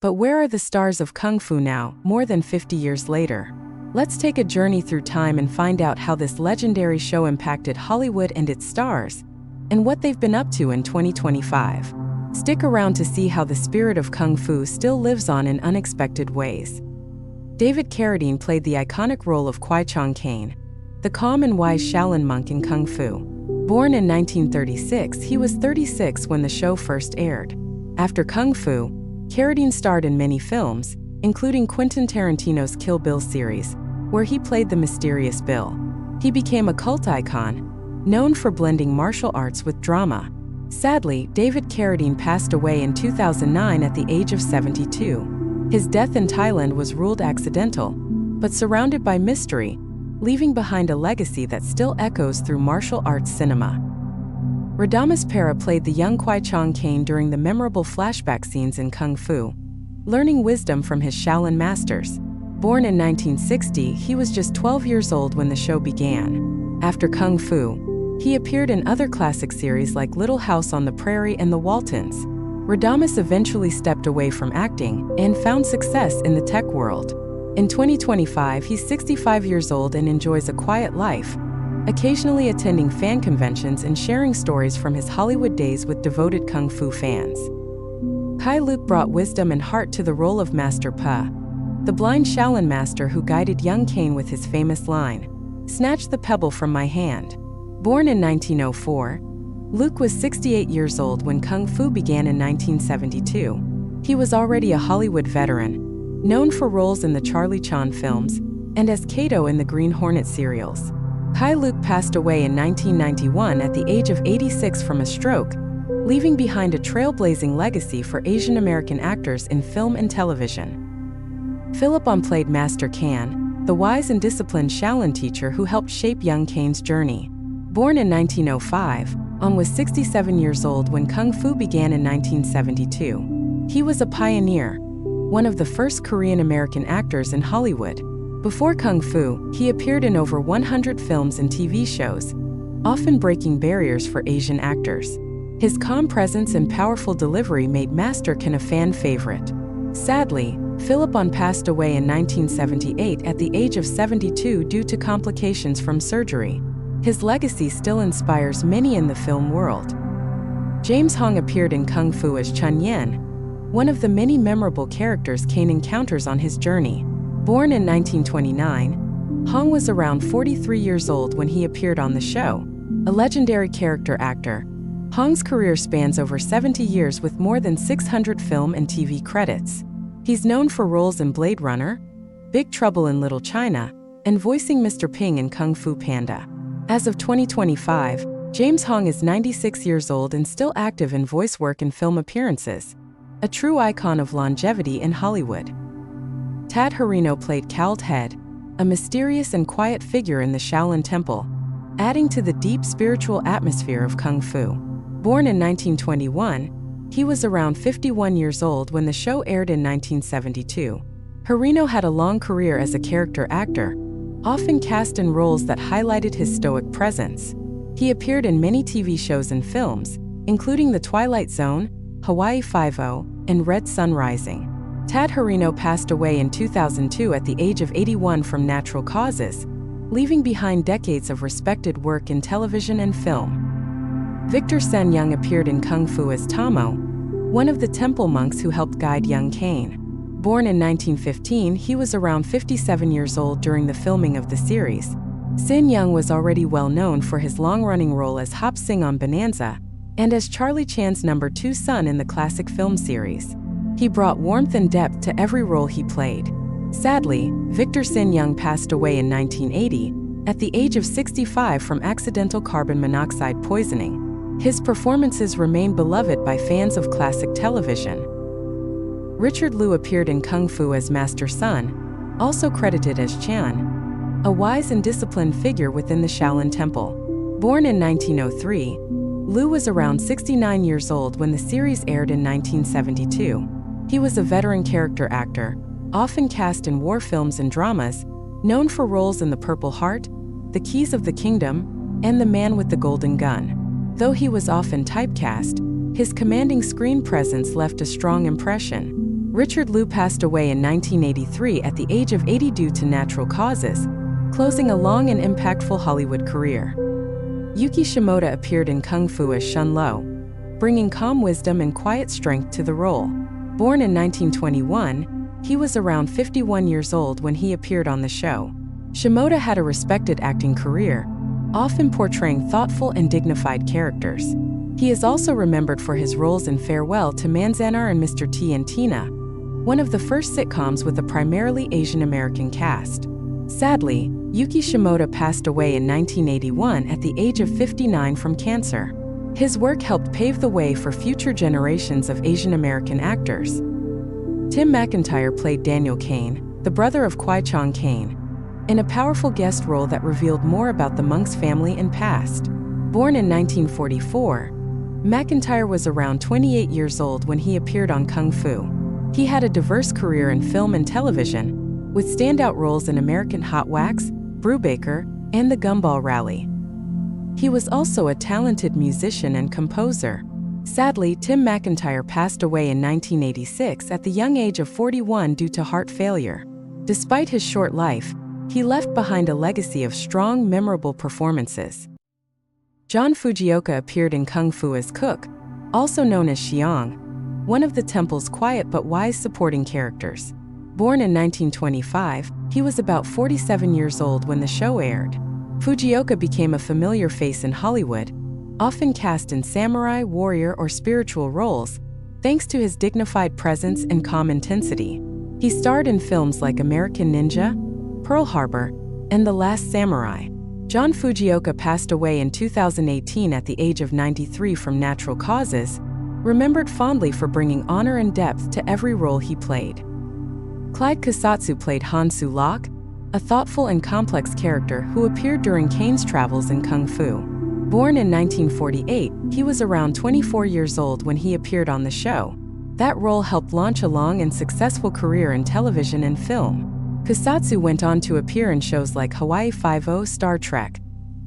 But where are the stars of Kung Fu now, more than 50 years later? Let's take a journey through time and find out how this legendary show impacted Hollywood and its stars, and what they've been up to in 2025. Stick around to see how the spirit of Kung Fu still lives on in unexpected ways. David Carradine played the iconic role of Kwai Chang Caine, the calm and wise Shaolin monk in Kung Fu. Born in 1936, he was 36 when the show first aired. After Kung Fu, Carradine starred in many films, including Quentin Tarantino's Kill Bill series, where he played the mysterious Bill. He became a cult icon, known for blending martial arts with drama. Sadly, David Carradine passed away in 2009 at the age of 72. His death in Thailand was ruled accidental, but surrounded by mystery, leaving behind a legacy that still echoes through martial arts cinema. Radames Pera played the young Kwai Chang Caine during the memorable flashback scenes in Kung Fu, learning wisdom from his Shaolin masters. Born in 1960, he was just 12 years old when the show began. After Kung Fu, he appeared in other classic series like Little House on the Prairie and The Waltons. Radames eventually stepped away from acting and found success in the tech world. In 2025, he's 65 years old and enjoys a quiet life, occasionally attending fan conventions and sharing stories from his Hollywood days with devoted Kung Fu fans. Keye Luke brought wisdom and heart to the role of Master Pa, the blind Shaolin master who guided young Caine with his famous line, "Snatch the pebble from my hand." Born in 1904, Luke was 68 years old when Kung Fu began in 1972. He was already a Hollywood veteran, known for roles in the Charlie Chan films and as Kato in the Green Hornet serials. Keye Luke passed away in 1991 at the age of 86 from a stroke, leaving behind a trailblazing legacy for Asian American actors in film and television. Philip On played Master Kan, the wise and disciplined Shaolin teacher who helped shape young Caine's journey. Born in 1905, On was 67 years old when Kung Fu began in 1972. He was a pioneer, one of the first Korean American actors in Hollywood. Before Kung Fu, he appeared in over 100 films and TV shows, often breaking barriers for Asian actors. His calm presence and powerful delivery made Master Kan a fan favorite. Sadly, Philip On passed away in 1978 at the age of 72 due to complications from surgery. His legacy still inspires many in the film world. James Hong appeared in Kung Fu as Chun Yen, one of the many memorable characters Caine encounters on his journey. Born in 1929, Hong was around 43 years old when he appeared on the show. A legendary character actor, Hong's career spans over 70 years with more than 600 film and TV credits. He's known for roles in Blade Runner, Big Trouble in Little China, and voicing Mr. Ping in Kung Fu Panda. As of 2025, James Hong is 96 years old and still active in voice work and film appearances, a true icon of longevity in Hollywood. Tad Horino played Cowled Head, a mysterious and quiet figure in the Shaolin Temple, adding to the deep spiritual atmosphere of Kung Fu. Born in 1921, he was around 51 years old when the show aired in 1972. Horino had a long career as a character actor, often cast in roles that highlighted his stoic presence. He appeared in many TV shows and films, including The Twilight Zone, Hawaii Five-0, and Red Sun Rising. Tad Horino passed away in 2002 at the age of 81 from natural causes, leaving behind decades of respected work in television and film. Victor Sen Yung appeared in Kung Fu as Tamo, one of the temple monks who helped guide young Caine. Born in 1915, he was around 57 years old during the filming of the series. Sen Yung was already well known for his long-running role as Hop Sing on Bonanza and as Charlie Chan's number 2 son in the classic film series. He brought warmth and depth to every role he played. Sadly, Victor Sen Yung passed away in 1980 at the age of 65 from accidental carbon monoxide poisoning. His performances remain beloved by fans of classic television. Richard Liu appeared in Kung Fu as Master Sun, also credited as Chan, a wise and disciplined figure within the Shaolin Temple. Born in 1903, Liu was around 69 years old when the series aired in 1972. He was a veteran character actor, often cast in war films and dramas, known for roles in The Purple Heart, The Keys of the Kingdom, and The Man with the Golden Gun. Though he was often typecast, his commanding screen presence left a strong impression. Richard Liu passed away in 1983 at the age of 80 due to natural causes, closing a long and impactful Hollywood career. Yuki Shimoda appeared in Kung Fu as Shun Lo, bringing calm wisdom and quiet strength to the role. Born in 1921, he was around 51 years old when he appeared on the show. Shimoda had a respected acting career, often portraying thoughtful and dignified characters. He is also remembered for his roles in Farewell to Manzanar and Mr. T and Tina, one of the first sitcoms with a primarily Asian American cast. Sadly, Yuki Shimoda passed away in 1981 at the age of 59 from cancer. His work helped pave the way for future generations of Asian American actors. Tim McIntire played Daniel Kane, the brother of Kwai Chong Kane, in a powerful guest role that revealed more about the monk's family and past. Born in 1944, McIntire was around 28 years old when he appeared on Kung Fu. He had a diverse career in film and television, with standout roles in American Hot Wax, Brubaker, and The Gumball Rally. He was also a talented musician and composer. Sadly, Tim McIntire passed away in 1986 at the young age of 41 due to heart failure. Despite his short life, he left behind a legacy of strong, memorable performances. John Fujioka appeared in Kung Fu as Cook, also known as Xiang, one of the temple's quiet but wise supporting characters. Born in 1925, he was about 47 years old when the show aired. Fujioka became a familiar face in Hollywood, often cast in samurai, warrior, or spiritual roles, thanks to his dignified presence and calm intensity. He starred in films like American Ninja, Pearl Harbor, and The Last Samurai. John Fujioka passed away in 2018 at the age of 93 from natural causes, remembered fondly for bringing honor and depth to every role he played. Clyde Kusatsu played Hansu Lok, a thoughtful and complex character who appeared during Kane's travels in Kung Fu. Born in 1948, he was around 24 years old when he appeared on the show. That role helped launch a long and successful career in television and film. Kusatsu went on to appear in shows like Hawaii Five-0, Star Trek,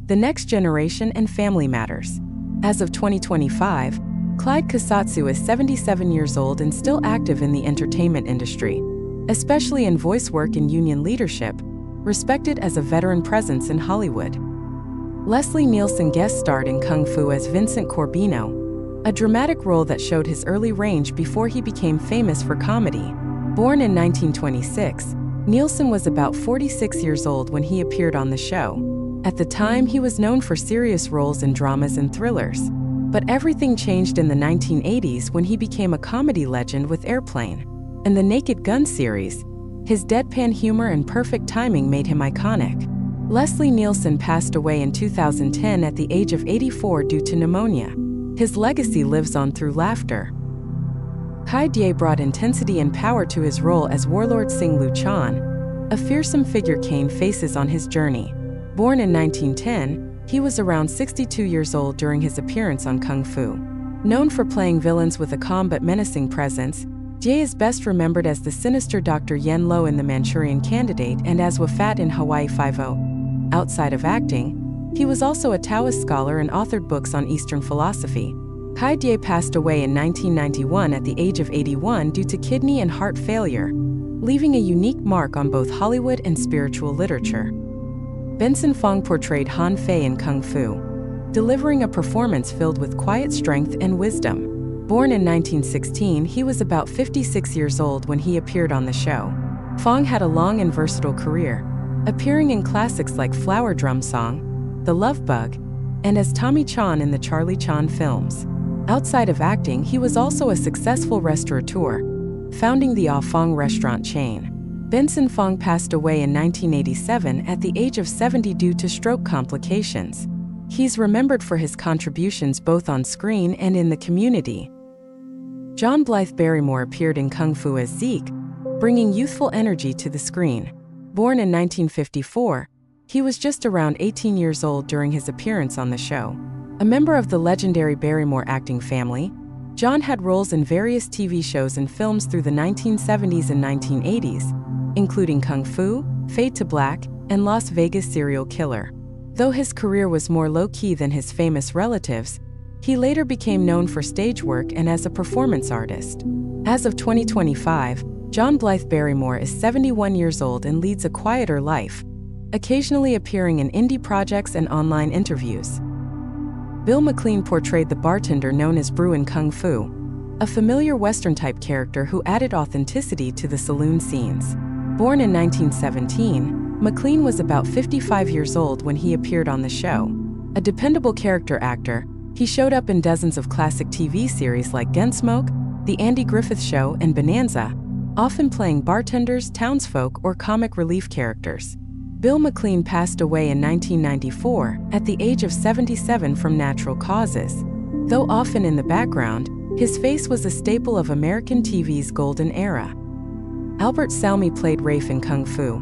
The Next Generation, and Family Matters. As of 2025, Clyde Kusatsu is 77 years old and still active in the entertainment industry, especially in voice work and union leadership, respected as a veteran presence in Hollywood. Leslie Nielsen guest starred in Kung Fu as Vincent Corbino, a dramatic role that showed his early range before he became famous for comedy. Born in 1926, Nielsen was about 46 years old when he appeared on the show. At the time, he was known for serious roles in dramas and thrillers. But everything changed in the 1980s when he became a comedy legend with Airplane. In the Naked Gun series, his deadpan humor and perfect timing made him iconic. Leslie Nielsen passed away in 2010 at the age of 84 due to pneumonia. His legacy lives on through laughter. Khigh Dhiegh brought intensity and power to his role as Warlord Sing Lu Chan, a fearsome figure Kane faces on his journey. Born in 1910, he was around 62 years old during his appearance on Kung Fu. Known for playing villains with a calm but menacing presence, Dhiegh is best remembered as the sinister Dr. Yen Lo in The Manchurian Candidate and as Wafat in Hawaii Five-0. Outside of acting, he was also a Taoist scholar and authored books on Eastern philosophy. Khigh Dhiegh passed away in 1991 at the age of 81 due to kidney and heart failure, leaving a unique mark on both Hollywood and spiritual literature. Benson Fong portrayed Han Fei in Kung Fu, delivering a performance filled with quiet strength and wisdom. Born in 1916, he was about 56 years old when he appeared on the show. Fong had a long and versatile career, appearing in classics like Flower Drum Song, The Love Bug, and as Tommy Chan in the Charlie Chan films. Outside of acting, he was also a successful restaurateur, founding the Ah Fong restaurant chain. Benson Fong passed away in 1987 at the age of 70 due to stroke complications. He's remembered for his contributions both on screen and in the community. John Blyth Barrymore appeared in Kung Fu as Zeke, bringing youthful energy to the screen. Born in 1954, he was just around 18 years old during his appearance on the show. A member of the legendary Barrymore acting family, John had roles in various TV shows and films through the 1970s and 1980s, including Kung Fu, Fade to Black, and Las Vegas Serial Killer. Though his career was more low-key than his famous relatives, he later became known for stage work and as a performance artist. As of 2025, John Blyth Barrymore is 71 years old and leads a quieter life, occasionally appearing in indie projects and online interviews. Bill McLean portrayed the bartender known as Brew in Kung Fu, a familiar Western-type character who added authenticity to the saloon scenes. Born in 1917, McLean was about 55 years old when he appeared on the show. A dependable character actor, he showed up in dozens of classic TV series like Gunsmoke, The Andy Griffith Show, and Bonanza, often playing bartenders, townsfolk, or comic relief characters. Bill McLean passed away in 1994 at the age of 77 from natural causes. Though often in the background, his face was a staple of American TV's golden era. Albert Salmi played Rafe in Kung Fu,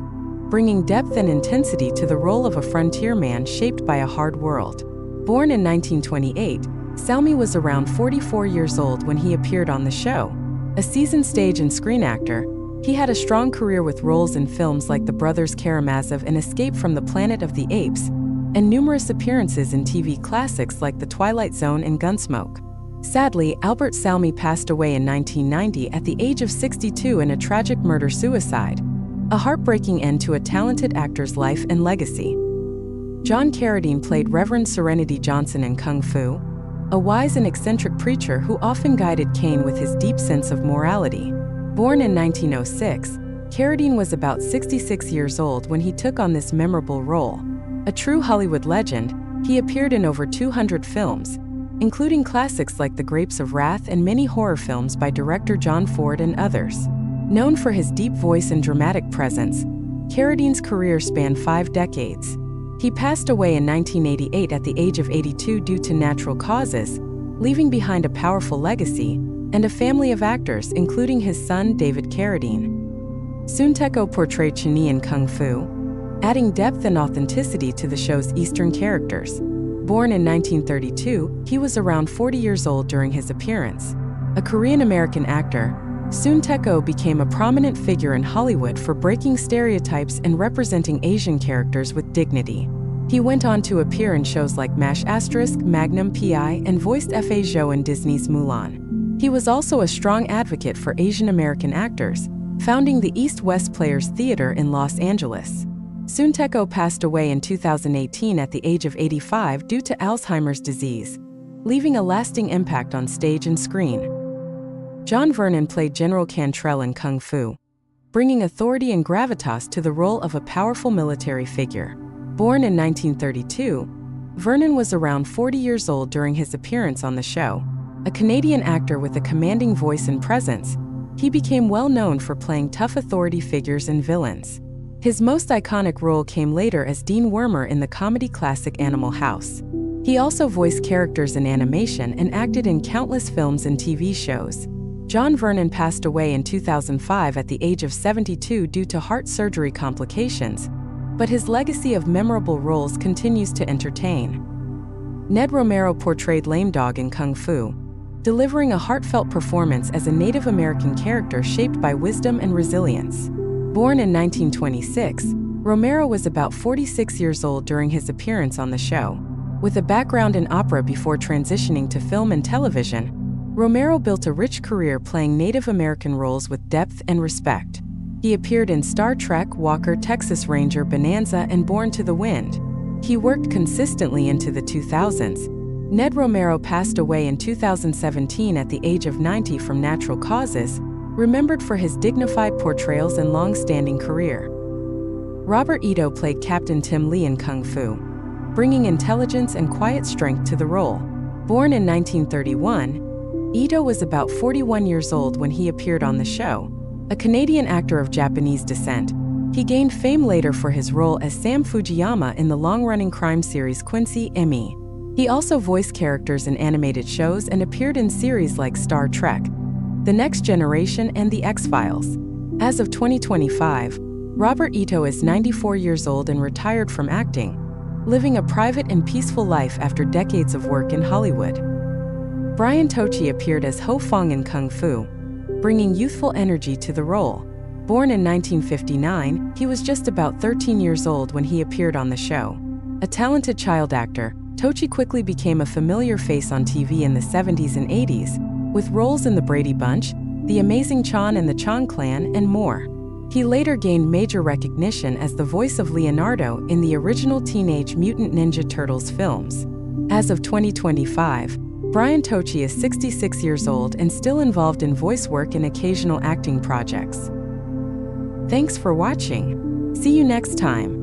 bringing depth and intensity to the role of a frontierman shaped by a hard world. Born in 1928, Salmi was around 44 years old when he appeared on the show. A seasoned stage and screen actor, he had a strong career with roles in films like The Brothers Karamazov and Escape from the Planet of the Apes, and numerous appearances in TV classics like The Twilight Zone and Gunsmoke. Sadly, Albert Salmi passed away in 1990 at the age of 62 in a tragic murder-suicide, a heartbreaking end to a talented actor's life and legacy. John Carradine played Reverend Serenity Johnson in Kung Fu, a wise and eccentric preacher who often guided Kane with his deep sense of morality. Born in 1906, Carradine was about 66 years old when he took on this memorable role. A true Hollywood legend, he appeared in over 200 films, including classics like The Grapes of Wrath and many horror films by director John Ford and others. Known for his deep voice and dramatic presence, Carradine's career spanned 5 decades. He passed away in 1988 at the age of 82 due to natural causes, leaving behind a powerful legacy and a family of actors, including his son David Carradine. Soon-Tek Oh portrayed Chun-Yi in Kung Fu, adding depth and authenticity to the show's Eastern characters. Born in 1932, he was around 40 years old during his appearance. A Korean-American actor, Soon-Tek Oh became a prominent figure in Hollywood for breaking stereotypes and representing Asian characters with dignity. He went on to appear in shows like MASH*, Magnum P.I., and voiced Fa Zhou in Disney's Mulan. He was also a strong advocate for Asian American actors, founding the East-West Players Theater in Los Angeles. Soon-Tek Oh passed away in 2018 at the age of 85 due to Alzheimer's disease, leaving a lasting impact on stage and screen. John Vernon played General Cantrell in Kung Fu, bringing authority and gravitas to the role of a powerful military figure. Born in 1932, Vernon was around 40 years old during his appearance on the show. A Canadian actor with a commanding voice and presence, he became well known for playing tough authority figures and villains. His most iconic role came later as Dean Wormer in the comedy classic Animal House. He also voiced characters in animation and acted in countless films and TV shows. John Vernon passed away in 2005 at the age of 72 due to heart surgery complications, but his legacy of memorable roles continues to entertain. Ned Romero portrayed Lame Dog in Kung Fu, delivering a heartfelt performance as a Native American character shaped by wisdom and resilience. Born in 1926, Romero was about 46 years old during his appearance on the show. With a background in opera before transitioning to film and television, Romero built a rich career playing Native American roles with depth and respect. He appeared in Star Trek, Walker, Texas Ranger, Bonanza, and Born to the Wind. He worked consistently into the 2000s. Ned Romero passed away in 2017 at the age of 90 from natural causes, remembered for his dignified portrayals and long-standing career. Robert Ito played Captain Tim Lee in Kung Fu, bringing intelligence and quiet strength to the role. Born in 1931, Ito was about 41 years old when he appeared on the show. A Canadian actor of Japanese descent, he gained fame later for his role as Sam Fujiyama in the long-running crime series Quincy M.E. He also voiced characters in animated shows and appeared in series like Star Trek, The Next Generation, and The X-Files. As of 2025, Robert Ito is 94 years old and retired from acting, living a private and peaceful life after decades of work in Hollywood. Brian Tochi appeared as Ho Fong in Kung Fu, bringing youthful energy to the role. Born in 1959, he was just about 13 years old when he appeared on the show. A talented child actor, Tochi quickly became a familiar face on TV in the 70s and 80s, with roles in The Brady Bunch, The Amazing Chan and the Chan Clan, and more. He later gained major recognition as the voice of Leonardo in the original Teenage Mutant Ninja Turtles films. As of 2025, Brian Tochi is 66 years old and still involved in voice work and occasional acting projects. Thanks for watching. See you next time.